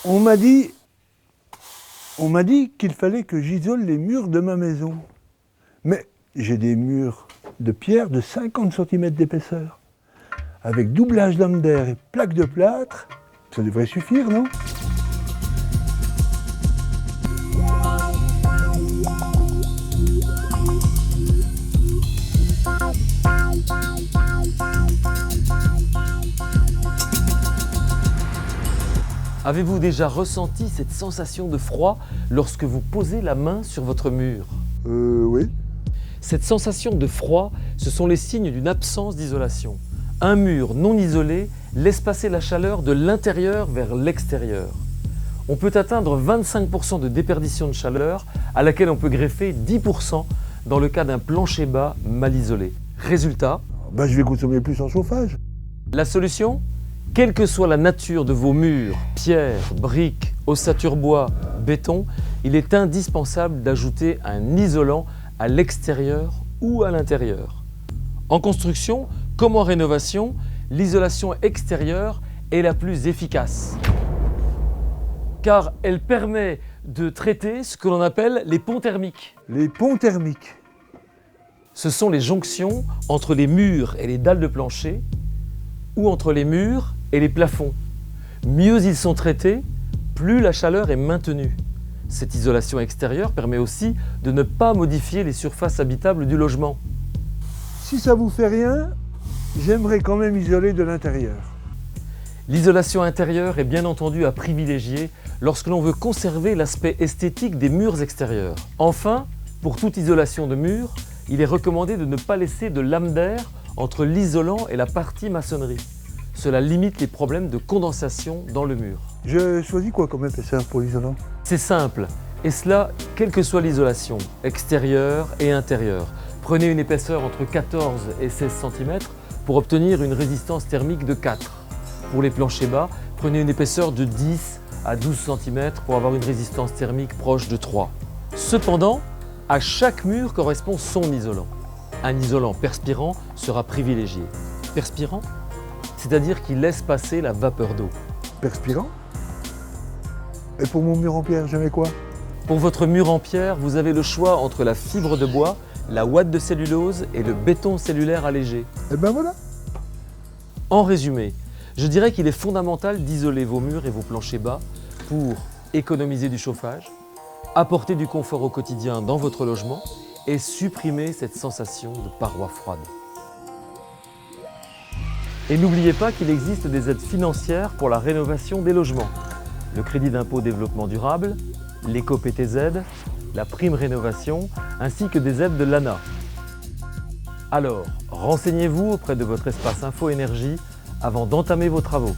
On m'a dit qu'il fallait que j'isole les murs de ma maison. Mais j'ai des murs de pierre de 50 cm d'épaisseur. Avec doublage d'âme d'air et plaque de plâtre, ça devrait suffire, non? Avez-vous déjà ressenti cette sensation de froid lorsque vous posez la main sur votre mur? Oui. Cette sensation de froid, ce sont les signes d'une absence d'isolation. Un mur non isolé laisse passer la chaleur de l'intérieur vers l'extérieur. On peut atteindre 25% de déperdition de chaleur à laquelle on peut greffer 10% dans le cas d'un plancher bas mal isolé. Résultat, Je vais consommer plus en chauffage. la solution? Quelle que soit la nature de vos murs, pierre, briques, ossature bois, béton, il est indispensable d'ajouter un isolant à l'extérieur ou à l'intérieur. En construction, comme en rénovation, l'isolation extérieure est la plus efficace, car elle permet de traiter ce que l'on appelle les ponts thermiques. Les ponts thermiques. Ce sont les jonctions entre les murs et les dalles de plancher, ou entre les murs et les plafonds. Mieux ils sont traités, plus la chaleur est maintenue. Cette isolation extérieure permet aussi de ne pas modifier les surfaces habitables du logement. Si ça vous fait rien, j'aimerais quand même isoler de l'intérieur. L'isolation intérieure est bien entendu à privilégier lorsque l'on veut conserver l'aspect esthétique des murs extérieurs. Enfin, pour toute isolation de mur, il est recommandé de ne pas laisser de lame d'air entre l'isolant et la partie maçonnerie. Cela limite les problèmes de condensation dans le mur. Je choisis quoi comme épaisseur pour l'isolant? C'est simple, et cela quelle que soit l'isolation, extérieure et intérieure. Prenez une épaisseur entre 14 et 16 cm pour obtenir une résistance thermique de 4. Pour les planchers bas, prenez une épaisseur de 10 à 12 cm pour avoir une résistance thermique proche de 3. Cependant, à chaque mur correspond son isolant. Un isolant perspirant sera privilégié. Perspirant, c'est-à-dire qu'il laisse passer la vapeur d'eau. Perspirant? Et pour mon mur en pierre, je mets quoi? Pour votre mur en pierre, vous avez le choix entre la fibre de bois, la ouate de cellulose et le béton cellulaire allégé. Et ben voilà. En résumé, je dirais qu'il est fondamental d'isoler vos murs et vos planchers bas pour économiser du chauffage, apporter du confort au quotidien dans votre logement et supprimer cette sensation de parois froides. Et n'oubliez pas qu'il existe des aides financières pour la rénovation des logements. Le crédit d'impôt développement durable, l'éco-PTZ, la prime rénovation, ainsi que des aides de l'ANA. Alors, renseignez-vous auprès de votre espace Info Énergie avant d'entamer vos travaux.